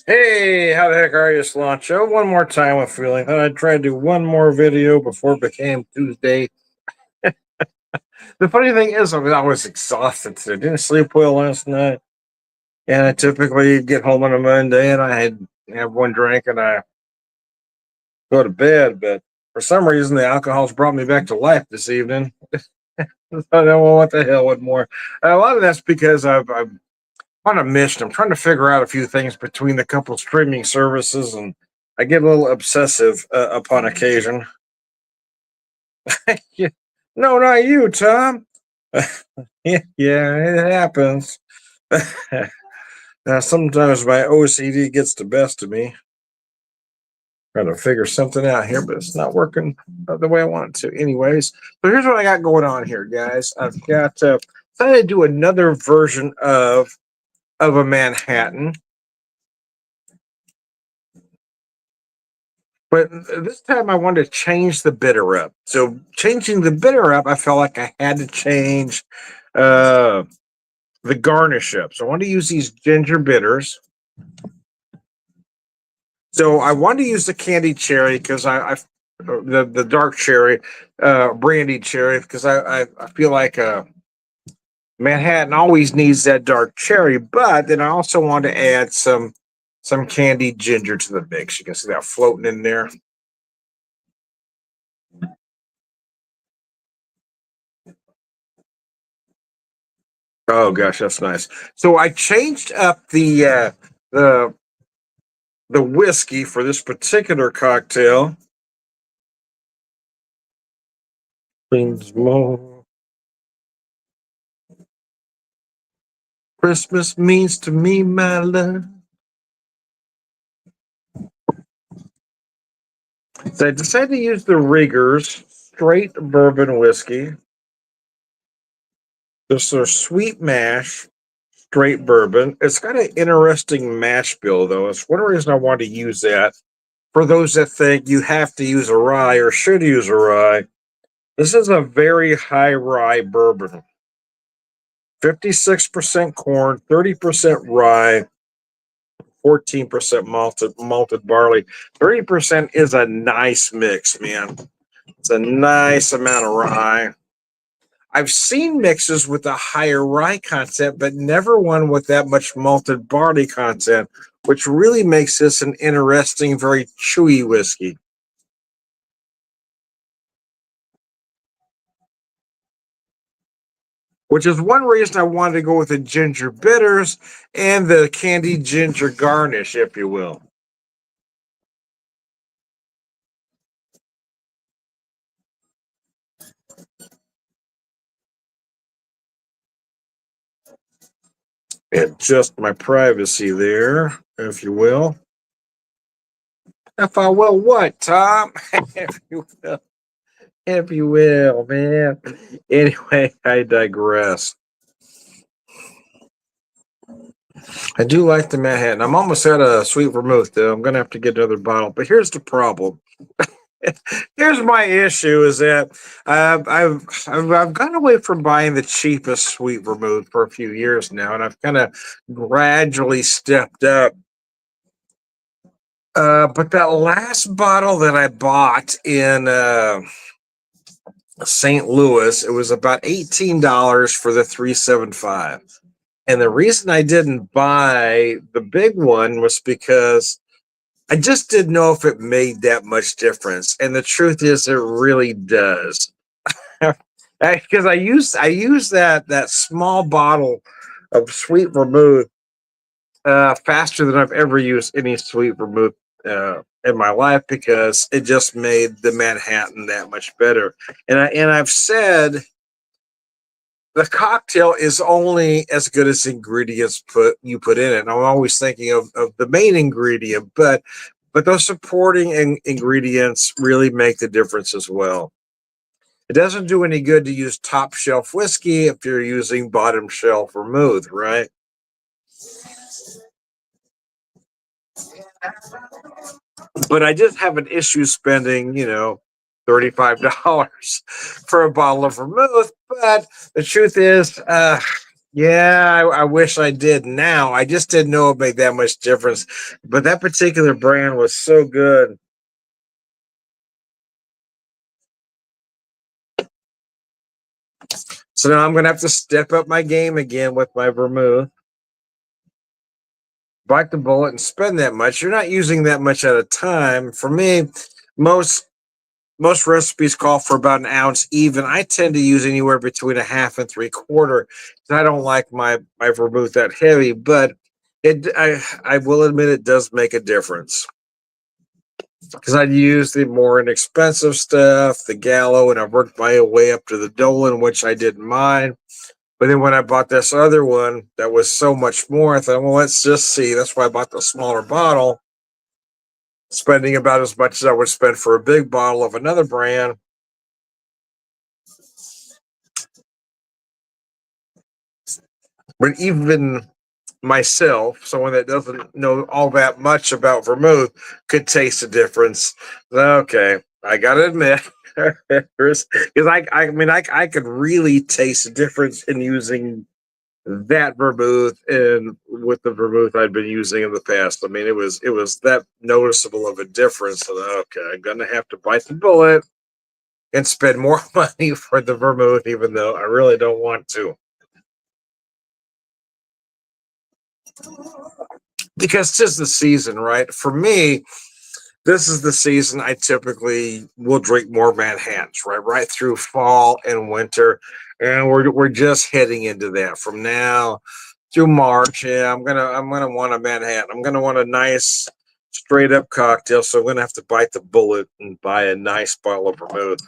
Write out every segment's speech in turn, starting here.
Hey, how the heck are you, Slancho? One more time with feeling. Thought I'd try to do one more video before it became Tuesday. The funny thing is, I was exhausted today. Didn't sleep well last night. And I typically get home on a Monday and I had have one drink and I go to bed. But for some reason, the alcohol's brought me back to life this evening. I don't know what the hell with more. A lot of that's because I've on a mission. I'm trying to figure out a few things between the couple streaming services, and I get a little obsessive upon occasion. Yeah. No, not you, Tom. Yeah, it happens. Sometimes my OCD gets the best of me. Trying to figure something out here, but it's not working the way I want it to. Anyways, so here's what I got going on here, guys. I've got decided to do another version of a Manhattan. But this time I wanted to change the bitter up. So changing the bitter up, I felt like I had to change uh, the garnish up. So I want to use these ginger bitters. So I wanted to use the candied cherry because I the dark cherry, brandy cherry, because I feel like Manhattan always needs that dark cherry. But then I also want to add some candied ginger to the mix. You can see that floating in there. Oh gosh, that's nice. So I changed up the the whiskey for this particular cocktail. Things more Christmas means to me, my love. So I decided to use the Riggers straight bourbon whiskey. This is sweet mash straight bourbon. It's got an interesting mash bill though. It's one reason I wanted to use that. For those that think you have to use a rye or should use a rye, this is a very high rye bourbon. 56% corn, 30% rye, 14% malted barley. 30% is a nice mix, man. It's a nice amount of rye. I've seen mixes with a higher rye content, but never one with that much malted barley content, which really makes this an interesting, very chewy whiskey. Which is one reason I wanted to go with the ginger bitters and the candied ginger garnish, if you will. Adjust my privacy there, if you will. If I will, what, Tom? if you will, if you will, man. Anyway, I digress. I do like the Manhattan. I'm almost out of sweet vermouth, though. I'm gonna have to get another bottle. But here's the problem. Here's my issue: is that I've gone away from buying the cheapest sweet vermouth for a few years now, and I've kind of gradually stepped up. But that last bottle that I bought in St. Louis, it was about $18 for the 375. And the reason I didn't buy the big one was because I just didn't know if it made that much difference. And the truth is, it really does. Because I use that small bottle of sweet vermouth faster than I've ever used any sweet vermouth in my life because it just made the Manhattan that much better. And I've said the cocktail is only as good as ingredients put in it. And I'm always thinking of the main ingredient, but those supporting ingredients really make the difference as well. It doesn't do any good to use top shelf whiskey if you're using bottom shelf vermouth, right? But I just have an issue spending, $35 for a bottle of vermouth. But the truth is, Yeah, I wish I did now. I just didn't know it made that much difference. But that particular brand was so good. So now I'm gonna have to step up my game again with my vermouth, bite the bullet, and spend that much. You're not using that much at a time. For me, most most recipes call for about an ounce even. I tend to use anywhere between a half and three quarter. I don't like my vermouth that heavy, but I will admit it does make a difference because I'd use the more inexpensive stuff, the Gallo, and I worked my way up to the Dolan, which I didn't mind. But then when I bought this other one that was so much more, I thought, well, let's just see. That's why I bought the smaller bottle, spending about as much as I would spend for a big bottle of another brand. But even myself, someone that doesn't know all that much about vermouth, could taste the difference. Okay, I gotta admit, because I could really taste the difference in using that vermouth and with the vermouth I'd been using in the past. I mean, it was that noticeable of a difference. And okay, I'm gonna have to bite the bullet and spend more money for the vermouth, even though I really don't want to. Because tis the season, right? For me, this is the season I typically will drink more Manhattans, right? Right through fall and winter. And we're just heading into that from now through March. Yeah, I'm gonna want a Manhattan. I'm gonna want a nice straight up cocktail. So I'm gonna have to bite the bullet and buy a nice bottle of vermouth.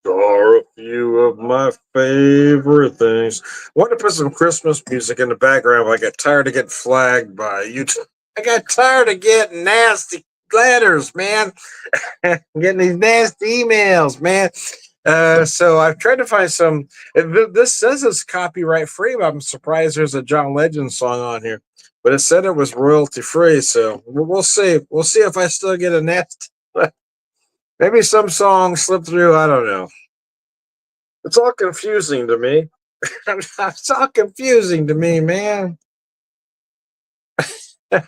Are a few of my favorite things. I want to put some Christmas music in the background, but I got tired of getting flagged by YouTube. I got tired of getting nasty letters, man. Getting these nasty emails, man. So I've tried to find some. This says it's copyright free, but I'm surprised there's a John Legend song on here. But it said it was royalty free, so we'll see. We'll see if I still get a nasty. Maybe some song slipped through. I don't know. It's all confusing to me. It's all confusing to me, man. A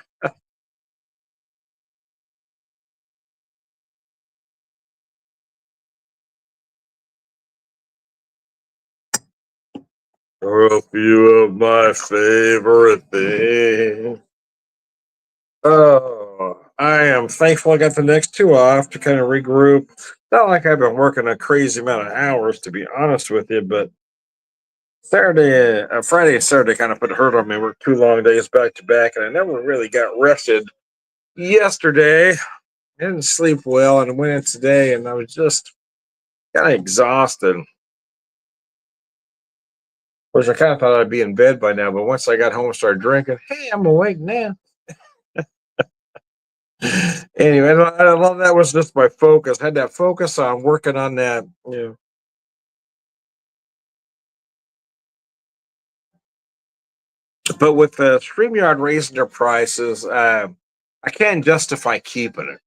few of my favorite things. Oh, I am thankful I got the next two off to kind of regroup. Not like I've been working a crazy amount of hours, to be honest with you, but Friday and Saturday kind of put a hurt on me. Worked 2 long days back to back, and I never really got rested yesterday. I didn't sleep well, and I went in today, and I was just kind of exhausted. Which I kind of thought I'd be in bed by now, but once I got home and started drinking, hey, I'm awake now. Anyway, I love that was just my focus. I had that focus on working on that. But with the StreamYard raising their prices, I can't justify keeping it.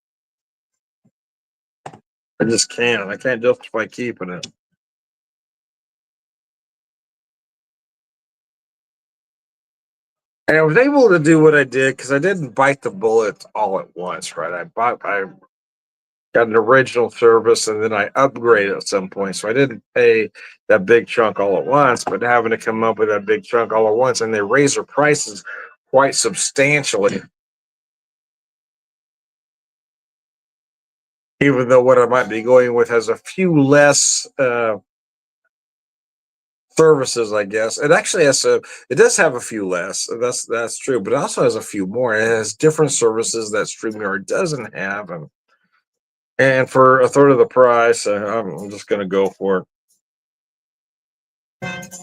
I just can't. I can't justify keeping it. And I was able to do what I did because I didn't bite the bullet all at once, right? I got an original service and then I upgraded at some point. So I didn't pay that big chunk all at once, but having to come up with that big chunk all at once and they raise their prices quite substantially, even though what I might be going with has a few less services, I guess. It actually has it does have a few less. That's true, but it also has a few more. It has different services that StreamYard doesn't have, and for a third of the price, I'm just going to go for it.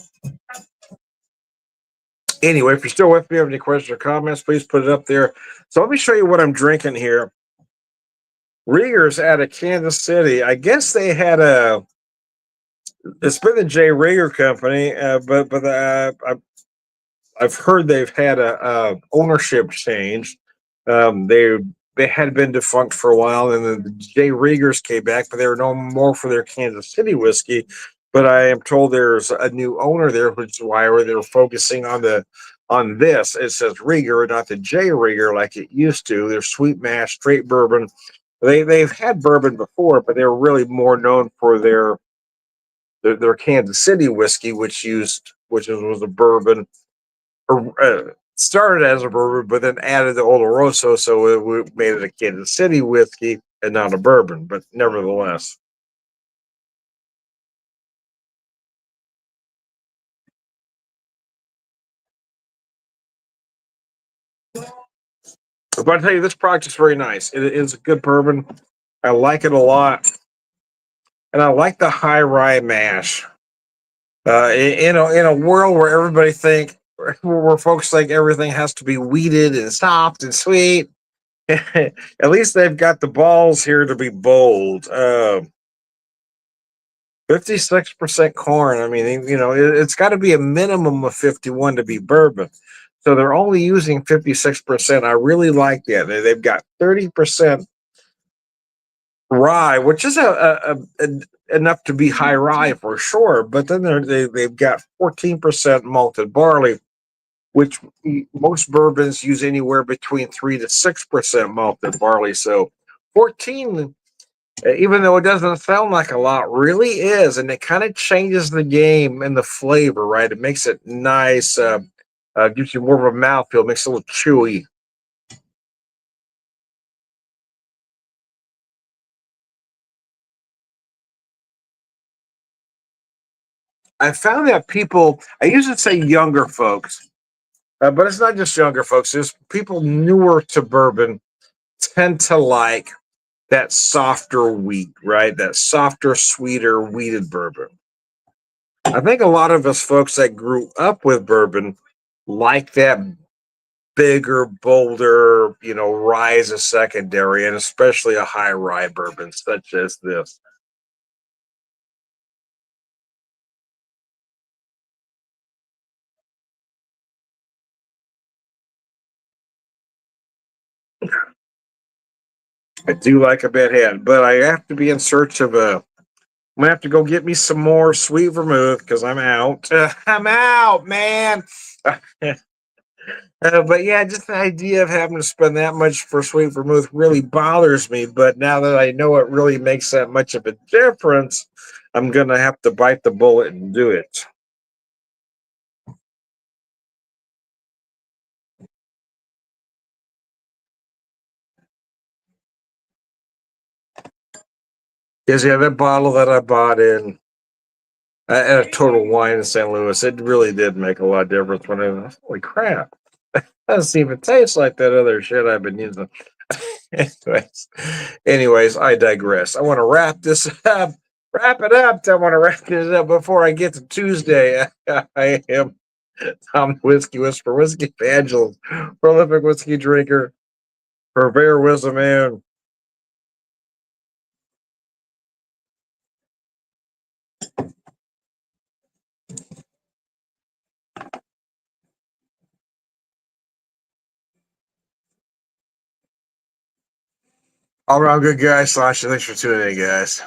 Anyway, if you're still with me, have any questions or comments, please put it up there. So let me show you what I'm drinking here. Rieger's out of Kansas City. I guess they had it's been the J. Rieger company, but I've heard they've had a ownership change. They had been defunct for a while, and then the J. Riegers came back, but they were no more for their Kansas City whiskey. But I am told there's a new owner there, which is why they're focusing on this. It says Rieger, not the J. Rieger like it used to. They're sweet mash, straight bourbon. They've had bourbon before, but they were really more known for their Kansas City whiskey, was a bourbon, or started as a bourbon, but then added the Oloroso, so it made it a Kansas City whiskey and not a bourbon. But nevertheless, but I tell you, this product is very nice. It is a good bourbon. I like it a lot, and I like the high rye mash. In a world where where folks think everything has to be weeded and soft and sweet, at least they've got the balls here to be bold. 56% corn. I mean, it's got to be a minimum of 51 to be bourbon. So they're only using 56%. I really like that. They've got 30% rye, which is enough to be high rye for sure. But then they've got 14% malted barley, which most bourbons use anywhere between 3 to 6% malted barley. So 14, even though it doesn't sound like a lot, really is, and it kind of changes the game and the flavor, right? It makes it nice, gives you more of a mouthfeel, makes it a little chewy. I found that I usually say younger folks, but it's not just younger folks. There's people newer to bourbon tend to like that softer wheat, right? That softer, sweeter wheated bourbon. I think a lot of us folks that grew up with bourbon like that bigger, bolder, rye as a secondary, and especially a high rye bourbon such as this. I do like a bit head, but I have to be in search of a. I'm gonna have to go get me some more sweet vermouth because I'm out. I'm out, man. But yeah, just the idea of having to spend that much for sweet vermouth really bothers me. But now that I know it really makes that much of a difference, I'm gonna have to bite the bullet and do it. Because yeah, that bottle that I bought in at a Total Wine in St. Louis, it really did make a lot of difference. When I was, holy crap, that doesn't even taste like that other shit I've been using. anyways, anyways, I digress. I want to wrap this up. Wrap it up. I want to wrap this up before I get to Tuesday. I am Tom Whiskey Whisper, Whiskey Evangelist, prolific whiskey drinker, purveyor wisdom man. All around good guys. Sasha, thanks for tuning in, guys.